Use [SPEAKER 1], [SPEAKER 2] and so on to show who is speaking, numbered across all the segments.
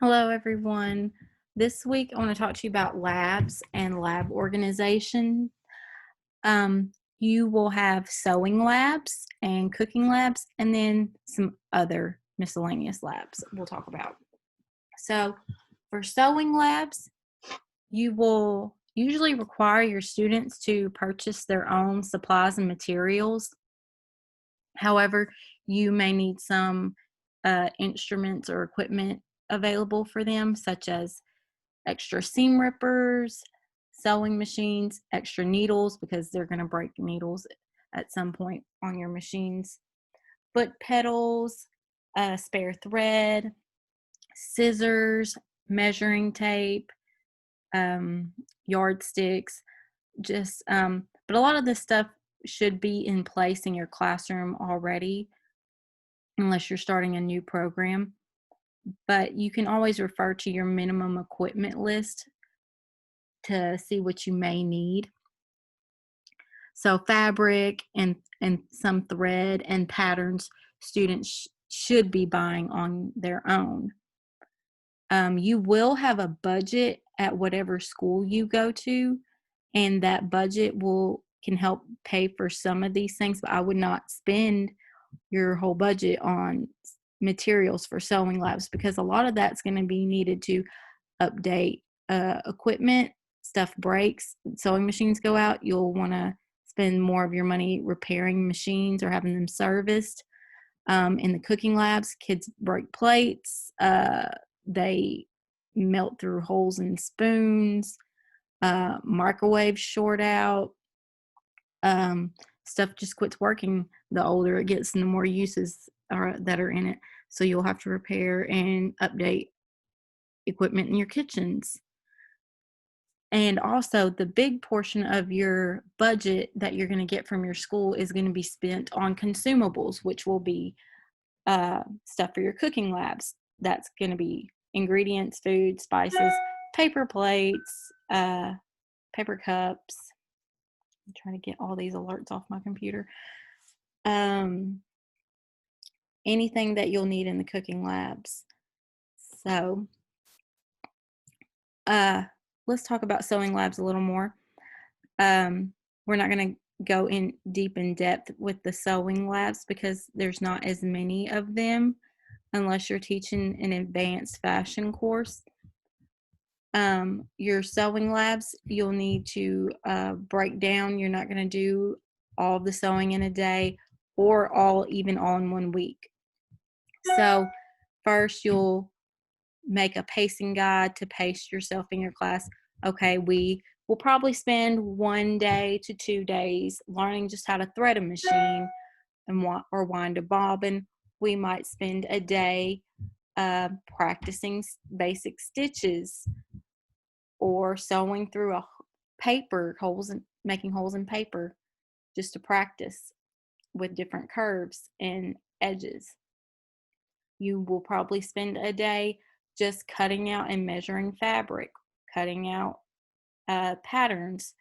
[SPEAKER 1] Hello, everyone. This week, I want to talk to you about labs and lab organization. You will have sewing labs and cooking labs, and then some other miscellaneous labs we'll talk about. So, for sewing labs, you will usually require your students to purchase their own supplies and materials. However, you may need some instruments or equipment available for them, such as extra seam rippers, sewing machines, extra needles because they're going to break needles at some point on your machines, foot pedals, spare thread, scissors, measuring tape, um, yardsticks, but a lot of this stuff should be in place in your classroom already, unless you're starting a new program. But you can always refer to your minimum equipment list to see what you may need. So fabric and some thread and patterns students should be buying on their own. You will have a budget at whatever school you go to, and that budget can help pay for some of these things, but I would not spend your whole budget on materials for sewing labs because a lot of that's going to be needed to update equipment. Stuff breaks, sewing machines go out, you'll want to spend more of your money repairing machines or having them serviced. In the cooking labs, kids break plates, they melt through holes in spoons, microwaves short out, um, stuff just quits working the older it gets and the more uses that are in it. So you'll have to repair and update equipment in your kitchens. And also, the big portion of your budget that you're going to get from your school is going to be spent on consumables, which will be stuff for your cooking labs. That's going to be ingredients, food, spices, paper plates, paper cups. I'm trying to get all these alerts off my computer. Um, Anything that you'll need in the cooking labs. So, uh, let's talk about sewing labs a little more. We're not going to go in depth with the sewing labs because there's not as many of them unless you're teaching an advanced fashion course. Your sewing labs, you'll need to break down. You're not going to do all of the sewing in a day or even all in 1 week. So first you'll make a pacing guide to pace yourself in your class. Okay, we will probably spend 1 day to 2 days learning just how to thread a machine or wind a bobbin. We might spend a day practicing basic stitches or sewing through making holes in paper just to practice with different curves and edges. You will probably spend a day just cutting out and measuring fabric, cutting out patterns,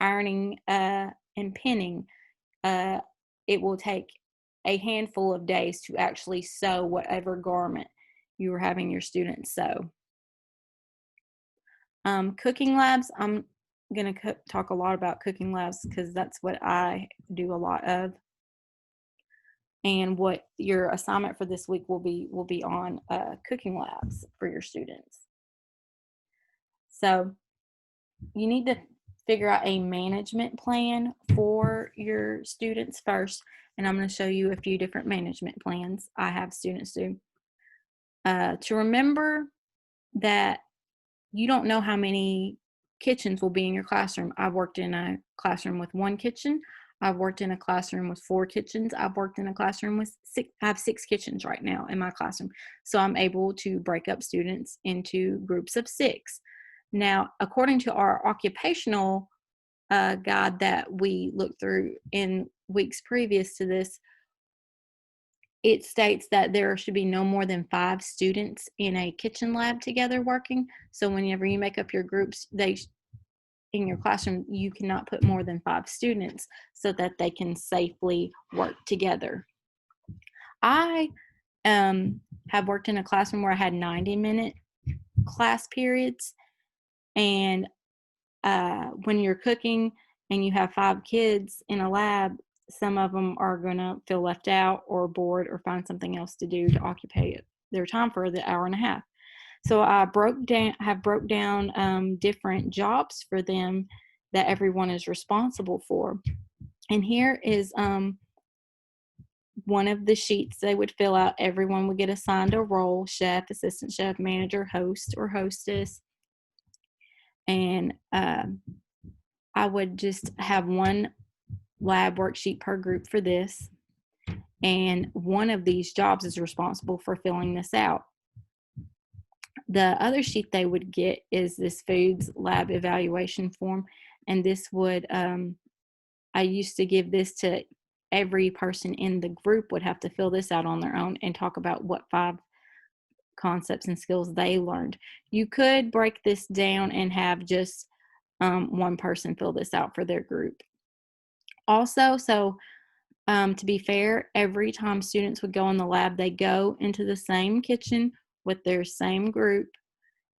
[SPEAKER 1] ironing and pinning. It will take a handful of days to actually sew whatever garment you are having your students sew. Cooking labs, I'm going to talk a lot about cooking labs because that's what I do a lot of. And what your assignment for this week will be on cooking labs for your students. So you need to figure out a management plan for your students first, and I'm going to show you a few different management plans I have students do. To remember that you don't know how many kitchens will be in your classroom. I've worked in a classroom with 1 kitchen. I've worked in a classroom with 4 kitchens. I've worked in a classroom with 6. I have 6 kitchens right now in my classroom. So I'm able to break up students into groups of 6. Now, according to our occupational guide that we looked through in weeks previous to this, it states that there should be no more than 5 students in a kitchen lab together working. So whenever you make up your groups, in your classroom, you cannot put more than 5 students so that they can safely work together. I have worked in a classroom where I had 90-minute class periods. And when you're cooking and you have 5 kids in a lab, some of them are going to feel left out or bored or find something else to do to occupy their time for the hour and a half. So I broke down different jobs for them that everyone is responsible for. And here is one of the sheets they would fill out. Everyone would get assigned a role: chef, assistant chef, manager, host or hostess. And I would just have one lab worksheet per group for this. And one of these jobs is responsible for filling this out. The other sheet they would get is this foods lab evaluation form. And this would, I used to give this to every person in the group would have to fill this out on their own and talk about what 5 concepts and skills they learned. You could break this down and have just one person fill this out for their group. Also, to be fair, every time students would go in the lab, they go into the same kitchen with their same group.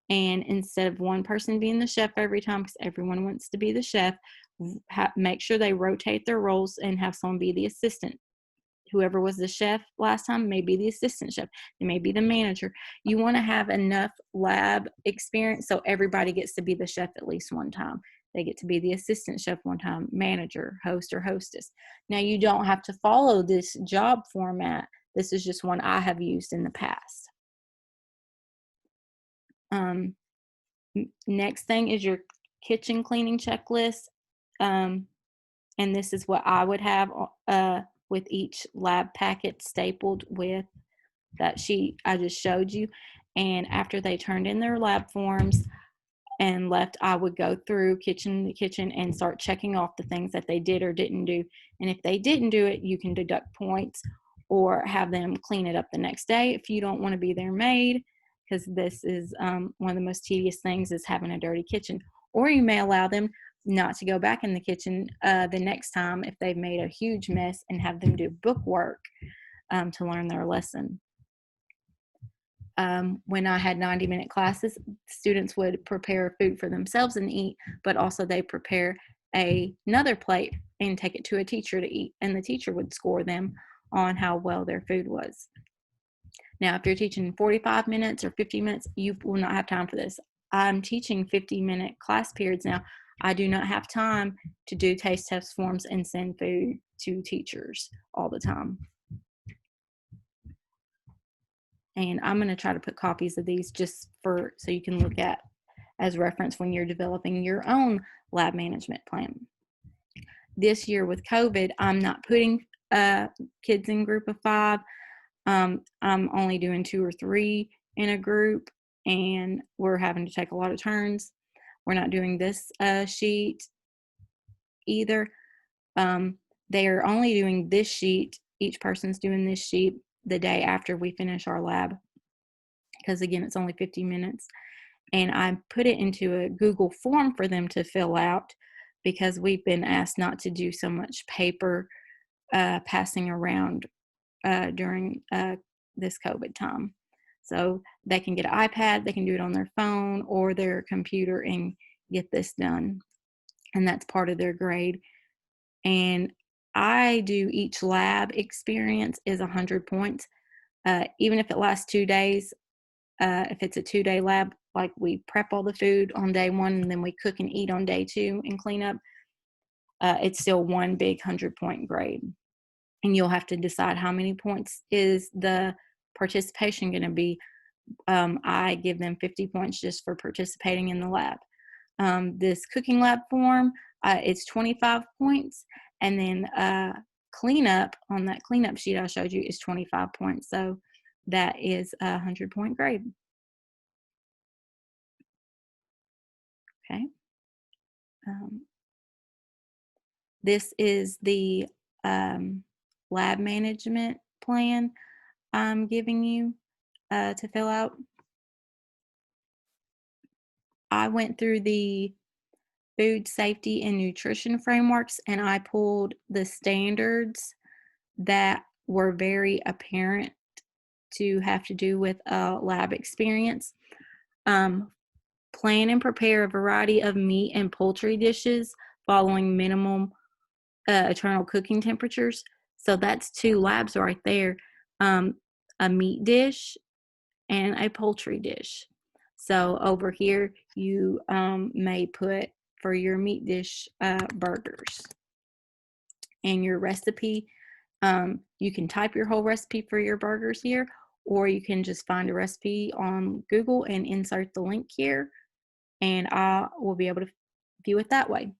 [SPEAKER 1] And instead of one person being the chef every time, because everyone wants to be the chef, make sure they rotate their roles and have someone be the assistant. Whoever was the chef last time may be the assistant chef. They may be the manager. You want to have enough lab experience so everybody gets to be the chef at least one time. They get to be the assistant chef one time, manager, host, or hostess. Now, you don't have to follow this job format. This is just one I have used in the past. Next thing is your kitchen cleaning checklist. And this is what I would have with each lab packet stapled with that sheet I just showed you. And after they turned in their lab forms and left, I would go through the kitchen and start checking off the things that they did or didn't do. And if they didn't do it, you can deduct points or have them clean it up the next day if you don't want to be their maid, because this is one of the most tedious things is having a dirty kitchen. Or you may allow them not to go back in the kitchen the next time if they've made a huge mess, and have them do book work to learn their lesson. When I had 90-minute classes, students would prepare food for themselves and eat, but also they prepare another plate and take it to a teacher to eat, and the teacher would score them on how well their food was. Now, if you're teaching 45 minutes or 50 minutes, you will not have time for this. I'm teaching 50-minute class periods now. I do not have time to do taste test forms and send food to teachers all the time. And I'm going to try to put copies of these just so you can look at as reference when you're developing your own lab management plan. This year with COVID, I'm not putting kids in group of 5. I'm only doing 2 or 3 in a group, and we're having to take a lot of turns. We're not doing this sheet either. They are only doing this sheet. Each person's doing this sheet the day after we finish our lab, because again, it's only 50 minutes. And I put it into a Google form for them to fill out, because we've been asked not to do so much paper passing around during this COVID time. So they can get an iPad, they can do it on their phone or their computer and get this done. And that's part of their grade. And I do each lab experience is 100 points. Even if it lasts 2 days, if it's a 2-day lab, like we prep all the food on day 1 and then we cook and eat on day 2 and clean up, it's still one big 100-point grade. And you'll have to decide how many points is the participation going to be. I give them 50 points just for participating in the lab. This cooking lab form, it's 25 points. And then cleanup, on that cleanup sheet I showed you, is 25 points. So that is a 100-point grade. Okay. This is the lab management plan I'm giving you to fill out. I went through the food safety and nutrition frameworks, and I pulled the standards that were very apparent to have to do with a lab experience. Plan and prepare a variety of meat and poultry dishes following minimum eternal cooking temperatures. So that's 2 labs right there. A meat dish and a poultry dish. So over here, you may put for your meat dish burgers. And your recipe, you can type your whole recipe for your burgers here, or you can just find a recipe on Google and insert the link here, and I will be able to view it that way.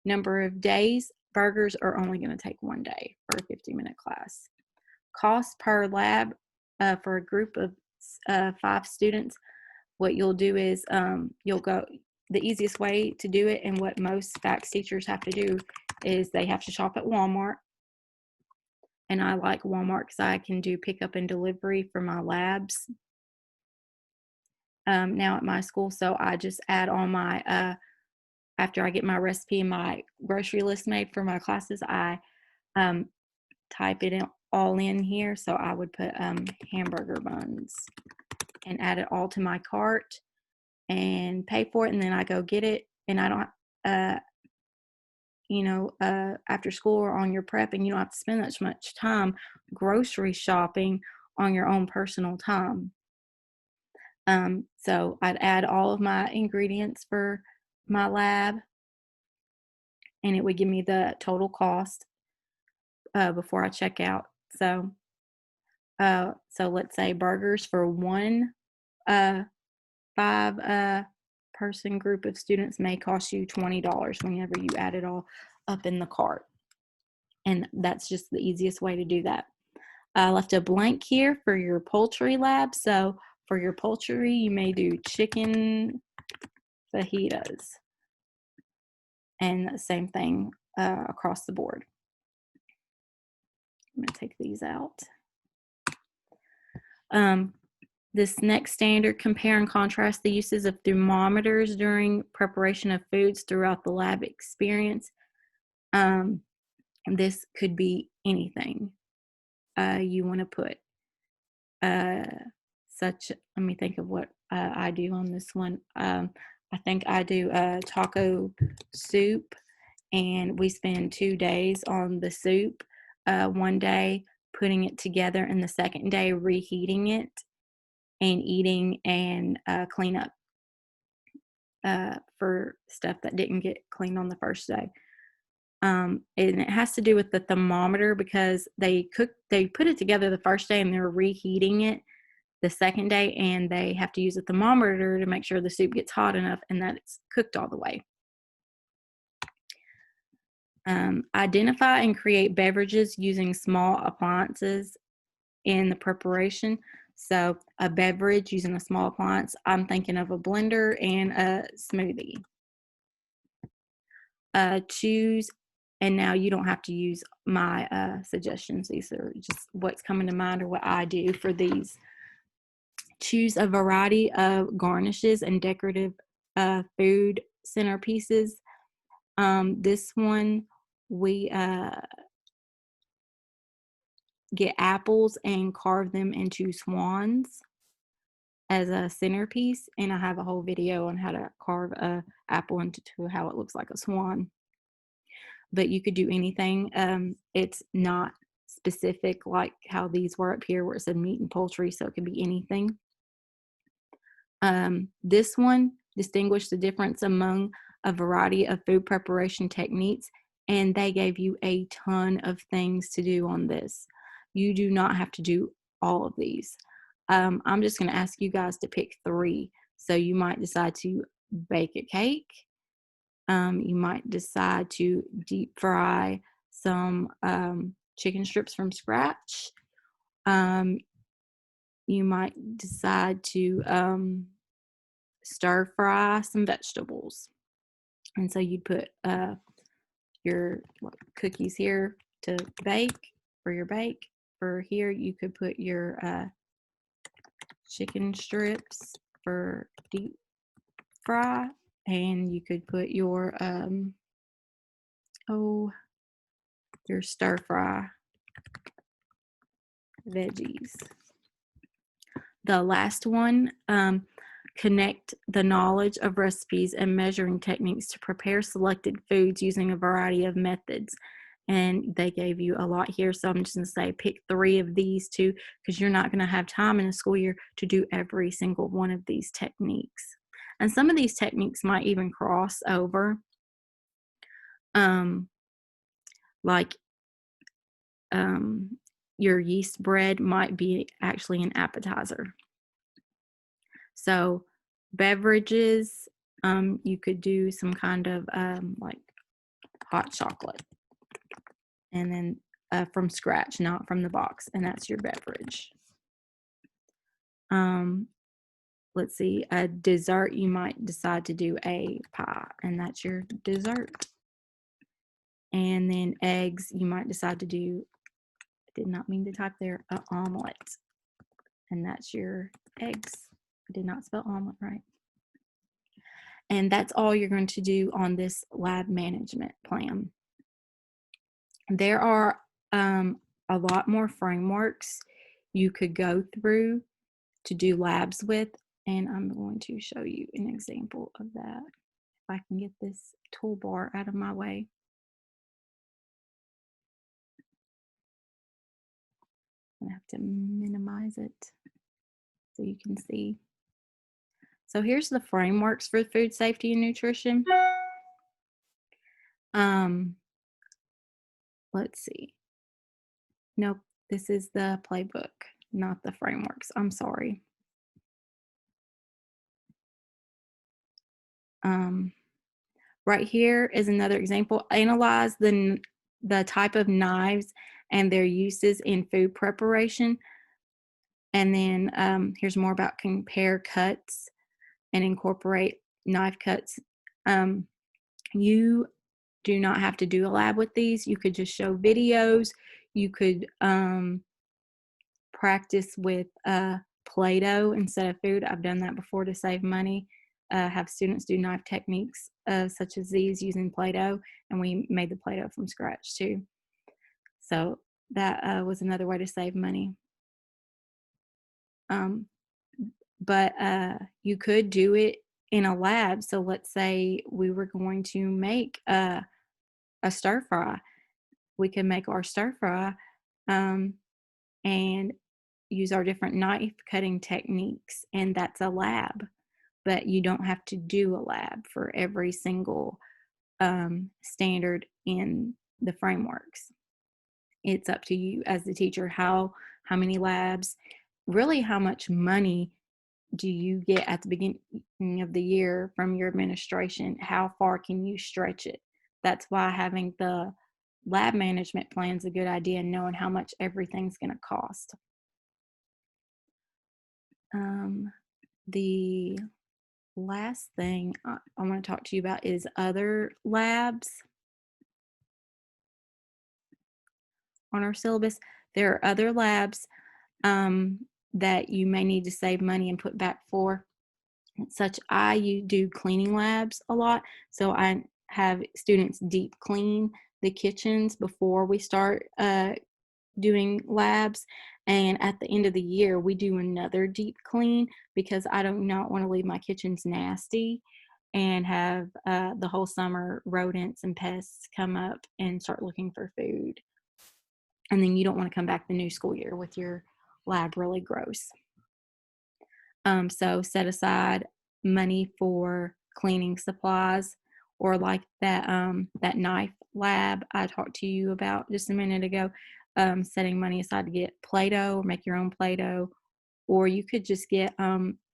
[SPEAKER 1] Number of days, burgers are only going to take 1 day for a 50-minute class. Cost per lab for a group of 5 students, what you'll do is you'll go, the easiest way to do it, and what most FACS teachers have to do, is they have to shop at Walmart. And I like Walmart because I can do pickup and delivery for my labs now at my school. So I just add all my, after I get my recipe and my grocery list made for my classes, I type it all in here. So I would put hamburger buns and add it all to my cart and pay for it. And then I go get it. And I don't, after school or on your prep, and you don't have to spend that much time grocery shopping on your own personal time. So I'd add all of my ingredients for my lab, and it would give me the total cost before I check out. So let's say burgers for one 5 person group of students may cost you $20 whenever you add it all up in the cart. And that's just the easiest way to do that. I left a blank here for your poultry lab. So for your poultry, you may do chicken fajitas. And the same thing across the board. I'm going to take these out. This next standard, compare and contrast the uses of thermometers during preparation of foods throughout the lab experience. This could be anything you want to put. Let me think of what I do on this one. I think I do taco soup, and we spend 2 days on the soup. 1 day putting it together, and the second day reheating it and eating and clean up for stuff that didn't get cleaned on the first day. And it has to do with the thermometer, because they put it together the first day and they're reheating it the second day, and they have to use a thermometer to make sure the soup gets hot enough and that it's cooked all the way. Identify and create beverages using small appliances in the preparation. So a beverage using a small appliance, I'm thinking of a blender and a smoothie. Choose, and now you don't have to use my suggestions. These are just what's coming to mind or what I do for these. Choose a variety of garnishes and decorative food centerpieces. This one, we get apples and carve them into swans as a centerpiece, and I have a whole video on how to carve a apple into how it looks like a swan. But you could do anything. It's not specific like how these were up here where it said meat and poultry, so it could be anything. This one, distinguish the difference among a variety of food preparation techniques, and they gave you a ton of things to do on this. You do not have to do all of these. I'm just going to ask you guys to pick 3. So you might decide to bake a cake. You might decide to deep fry some chicken strips from scratch. You might decide to stir fry some vegetables. And so you'd put your cookies here to bake for your bake. For here, you could put your chicken strips for deep fry, and you could put your your stir fry veggies. The last one, connect the knowledge of recipes and measuring techniques to prepare selected foods using a variety of methods. And they gave you a lot here, so I'm just going to say pick 3 of these too, because you're not going to have time in a school year to do every single one of these techniques. And some of these techniques might even cross over, like your yeast bread might be actually an appetizer. So beverages, you could do some kind of like hot chocolate, and then from scratch, not from the box, and that's your beverage. Let's see, a dessert, you might decide to do a pie, and that's your dessert. And then eggs, you might decide to do, I did not mean to type there, an omelet, and that's your eggs. I did not spell omelet right. And that's all you're going to do on this lab management plan. There are a lot more frameworks you could go through to do labs with, and I'm going to show you an example of that. If I can get this toolbar out of my way. I'm gonna have to minimize it so you can see. So here's the frameworks for food safety and nutrition. Let's see. Nope, this is the playbook, not the frameworks. I'm sorry. Right here is another example. Analyze the type of knives and their uses in food preparation. And then here's more about compare cuts and incorporate knife cuts. You do not have to do a lab with these. You could just show videos. You could practice with Play-Doh instead of food. I've done that before to save money. Have students do knife techniques such as these using Play-Doh, and we made the Play-Doh from scratch too. So that was another way to save money. But you could do it in a lab. So let's say we were going to make a stir fry. We can make our stir fry and use our different knife cutting techniques, and that's a lab. But you don't have to do a lab for every single standard in the frameworks. It's up to you as the teacher how many labs, really how much money do you get at the beginning of the year from your administration? How far can you stretch it? That's why having the lab management plan is a good idea, knowing how much everything's going to cost. The last thing I want to talk to you about is other labs on our syllabus. There are other labs that you may need to save money and put back for. Such I do cleaning labs a lot, so I have students deep clean the kitchens before we start doing labs, and at the end of the year we do another deep clean because I do not want to leave my kitchens nasty and have the whole summer rodents and pests come up and start looking for food, and then you don't want to come back the new school year with your lab really gross. So set aside money for cleaning supplies, or like that that knife lab I talked to you about just a minute ago. Setting money aside to get Play-Doh or make your own Play-Doh, or you could just get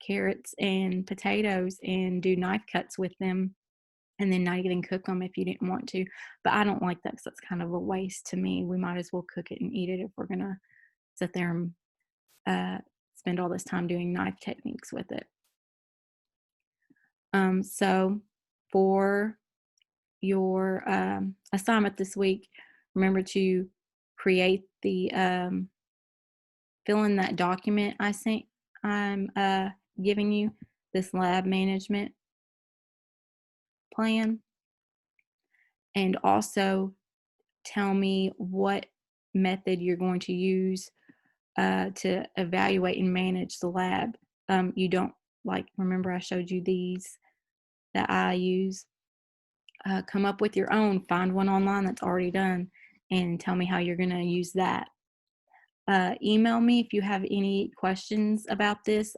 [SPEAKER 1] carrots and potatoes and do knife cuts with them, and then not even cook them if you didn't want to. But I don't like that because that's kind of a waste to me. We might as well cook it and eat it if we're gonna sit there and spend all this time doing knife techniques with it. So for your assignment this week, remember to create the fill in that document I'm giving you, this lab management plan, and also tell me what method you're going to use to evaluate and manage the lab. You don't like remember I showed you these that I use. Come up with your own. Find one online that's already done and tell me how you're going to use that. Email me if you have any questions about this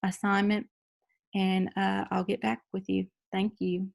[SPEAKER 1] assignment, and I'll get back with you. Thank you.